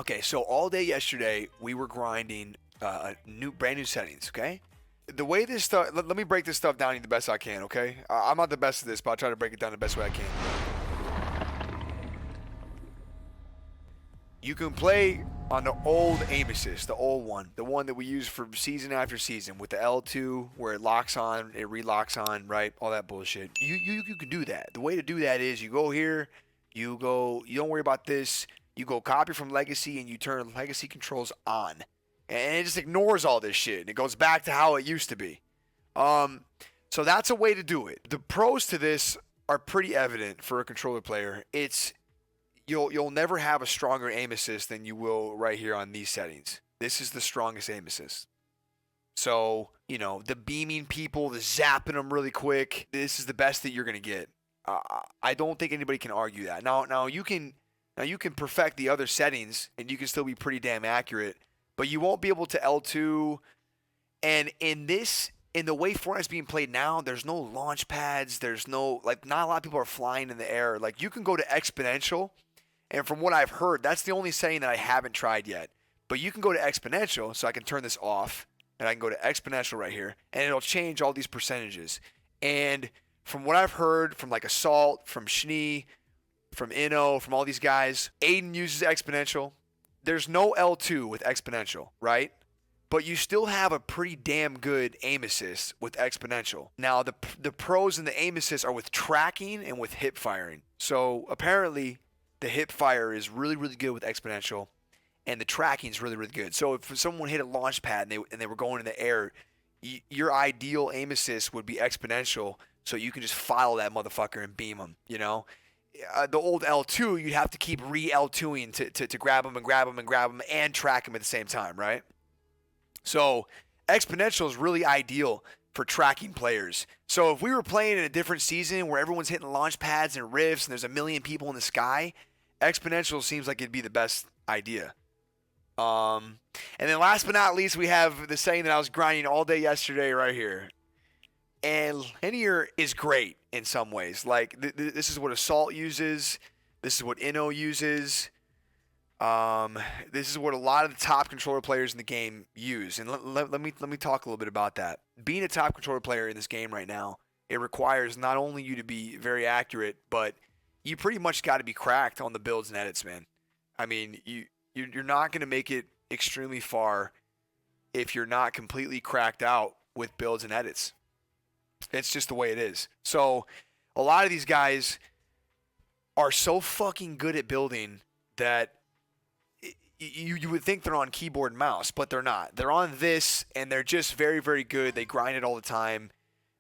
Okay, so all day yesterday we were grinding brand new settings. Okay, the way this stuff. Let me break this stuff down the best I can. Okay, I'm not the best at this, but I'll try to break it down the best way I can. You can play on the old aim assist, the old one, the one that we use for season after season with the L2 where it locks on, it relocks on, right? All that bullshit. You can do that. The way to do that is you go here, you don't worry about this. You go copy from legacy and you turn legacy controls on. And it just ignores all this shit. And it goes back to how it used to be. So that's a way to do it. The pros to this are pretty evident for a controller player. You'll never have a stronger aim assist than you will right here on these settings. This is the strongest aim assist. So, the beaming people, the zapping them really quick, this is the best that you're going to get. I don't think anybody can argue that. Now you can perfect the other settings and you can still be pretty damn accurate, but you won't be able to L2. And in the way Fortnite's being played now, there's no launch pads. There's no, not a lot of people are flying in the air. You can go to Exponential. And from what I've heard, that's the only setting that I haven't tried yet. But you can go to Exponential, so I can turn this off, and I can go to Exponential right here, and it'll change all these percentages. And from what I've heard from Assault, from Schnee, from Inno, from all these guys, Aiden uses Exponential. There's no L2 with Exponential, right? But you still have a pretty damn good aim assist with Exponential. Now, the pros in the aim assist are with tracking and with hip firing. So apparently the hip fire is really, really good with Exponential, and the tracking is really, really good. So if someone hit a launch pad and they were going in the air, your ideal aim assist would be Exponential, so you can just follow that motherfucker and beam them, The old L2, you'd have to keep re-L2ing to grab them and grab them and grab them and track them at the same time, right? So Exponential is really ideal for tracking players. So if we were playing in a different season where everyone's hitting launch pads and rifts and there's a million people in the sky, Exponential seems like it'd be the best idea. And then last but not least, we have the setting that I was grinding all day yesterday right here. And linear is great in some ways. This is what Assault uses. This is what Inno uses. This is what a lot of the top controller players in the game use. And let me talk a little bit about that. Being a top controller player in this game right now, it requires not only you to be very accurate, but you pretty much got to be cracked on the builds and edits, man. I mean, you're not going to make it extremely far if you're not completely cracked out with builds and edits. It's just the way it is. So a lot of these guys are so fucking good at building that you would think they're on keyboard and mouse, but they're not. They're on this, and they're just very, very good. They grind it all the time.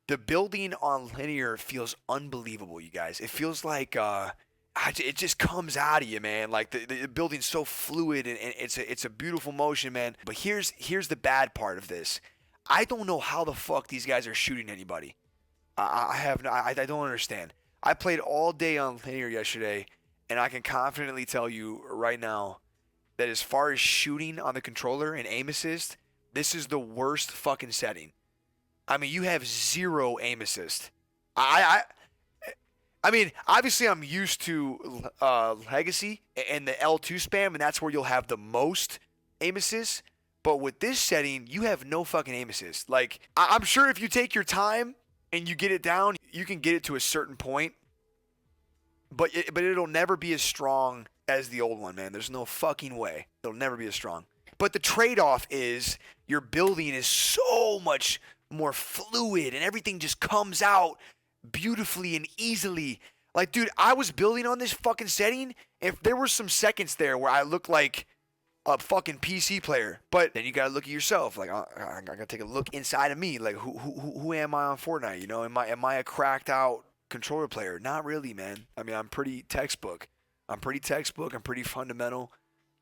The building on linear feels unbelievable, you guys. It feels like it just comes out of you, man. The building's so fluid, and it's a beautiful motion, man. But here's the bad part of this. I don't know how the fuck these guys are shooting anybody. I don't understand. I played all day on linear yesterday, and I can confidently tell you right now that as far as shooting on the controller and aim assist, this is the worst fucking setting. I mean, you have zero aim assist. I mean, obviously I'm used to Legacy and the L2 spam, and that's where you'll have the most aim assist. But with this setting, you have no fucking aim assist. I'm sure if you take your time and you get it down, you can get it to a certain point. But it'll never be as strong as the old one, man. There's no fucking way. It'll never be as strong. But the trade-off is your building is so much more fluid and everything just comes out beautifully and easily. Dude, I was building on this fucking setting. If there were some seconds there where I looked like a fucking PC player, but then you gotta look at yourself. I gotta take a look inside of me. Who am I on Fortnite? Am I a cracked out controller player? Not really, man. I mean, I'm pretty textbook. I'm pretty fundamental.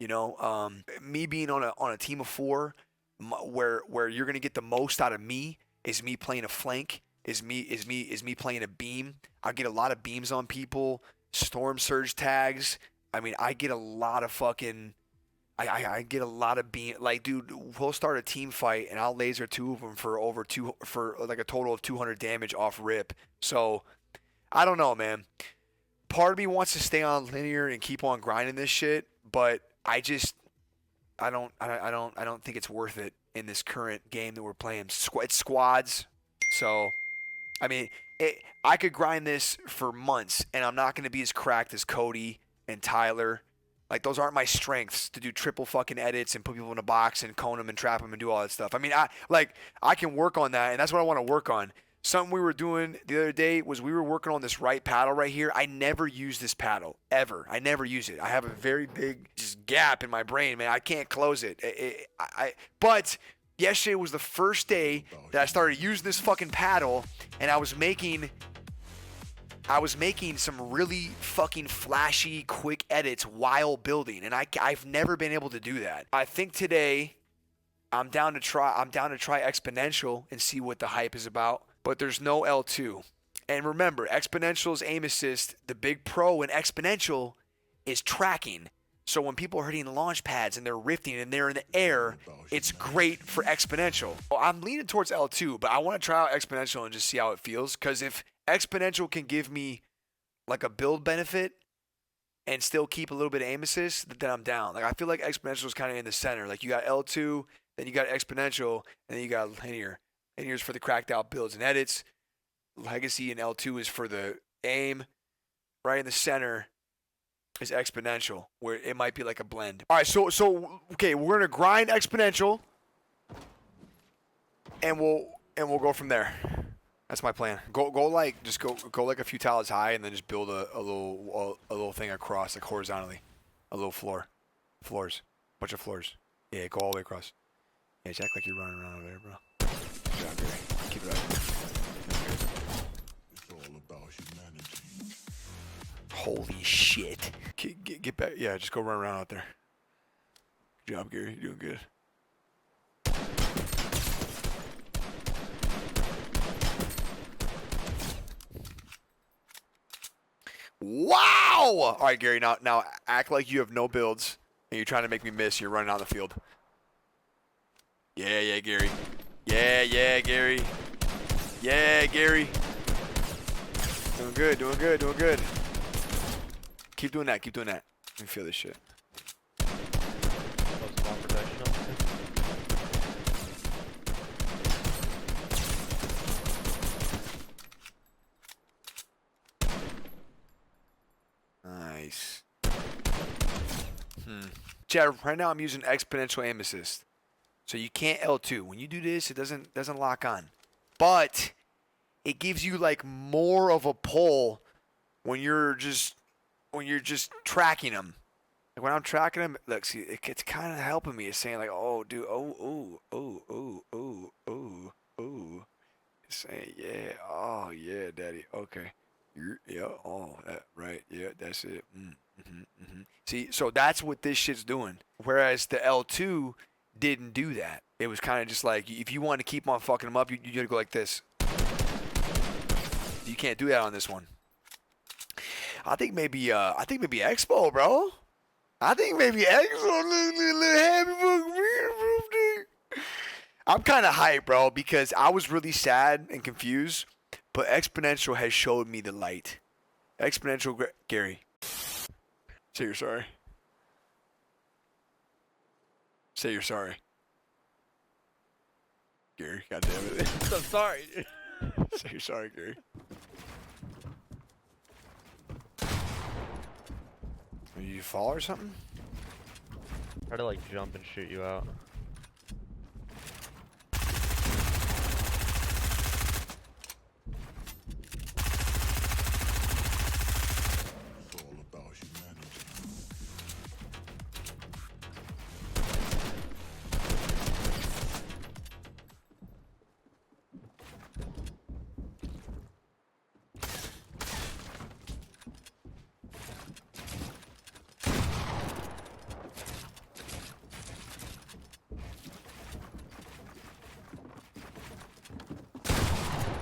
Me being on a team of 4, where you're gonna get the most out of me is me playing a flank. Is me playing a beam. I get a lot of beams on people. Storm surge tags. I mean, I get a lot of fucking. I get a lot of beam. Dude, we'll start a team fight and I'll laser 2 of them for a total of 200 damage off rip. So I don't know, man. Part of me wants to stay on linear and keep on grinding this shit, but I just I don't think it's worth it in this current game that we're playing. It's squads, so I mean, I could grind this for months, and I'm not going to be as cracked as Cody and Tyler. Like, those aren't my strengths to do triple fucking edits and put people in a box and cone them and trap them and do all that stuff. I mean, I can work on that, and that's what I want to work on. Something we were doing the other day was we were working on this right paddle right here. I never use this paddle, ever. I never use it. I have a very big just gap in my brain, man. I can't close it. But yesterday was the first day that I started using this fucking paddle, and I was making some really fucking flashy, quick edits while building, and I've never been able to do that. I think today I'm down to try Exponential and see what the hype is about, but there's no L2. And remember, Exponential's aim assist, the big pro in Exponential is tracking. So when people are hitting launch pads and they're rifting and they're in the air, it's great for Exponential. Well, I'm leaning towards L2, but I want to try out Exponential and just see how it feels. Because if Exponential can give me like a build benefit and still keep a little bit of aim assist, then I'm down. Like, I feel like Exponential is kind of in the center. Like, you got L2, then you got Exponential, and then you got Linear. Linear's for the cracked out builds and edits. Legacy and L2 is for the aim. Right in the center is Exponential, where it might be like a blend. All right, so okay, we're gonna grind Exponential, and we'll go from there. That's my plan. Go like a few tiles high, and then just build a little thing across, like horizontally, a little floors, bunch of floors. Yeah, go all the way across. Yeah, just act like you're running around over there, bro. Good job, Gary. Keep it up. It's all about humanity. Holy shit. Get back. Yeah, just go run around out there. Good job, Gary. You're doing good. Wow! All right, Gary, now act like you have no builds and you're trying to make me miss. You're running out of the field. Yeah, Gary. Yeah, Gary. Yeah, Gary. Doing good. Keep doing that. Let me feel this shit. Nice. Chad, right now I'm using Exponential aim assist. So you can't L2. When you do this, it doesn't lock on. But it gives you like more of a pull when you're just tracking them. Like when I'm tracking them, look, see, it's kind of helping me. It's saying like, oh, dude, oh. It's saying, yeah, oh, yeah, daddy, okay. Yeah, oh, that, right, yeah, that's it. See, so that's what this shit's doing. Whereas the L2 didn't do that. It was kind of just like, if you want to keep on fucking them up, you gotta go like this. You can't do that on this one. I think maybe Expo, bro. I think maybe Expo. I'm kind of hyped, bro, because I was really sad and confused, but Exponential has showed me the light. Exponential, Gary. Say you're sorry. Say you're sorry. Gary, goddammit. I'm sorry. Say you're sorry, Gary. Did you fall or something? Try to like jump and shoot you out. It's all about humanity.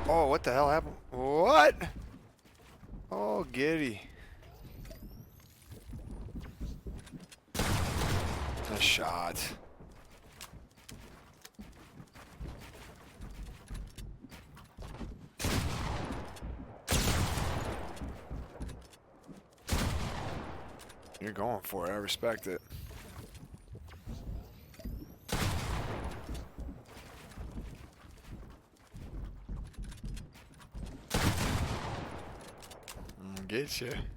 Oh, what the hell happened? What? Oh, giddy. A shot. You're going for it. I respect it. get you.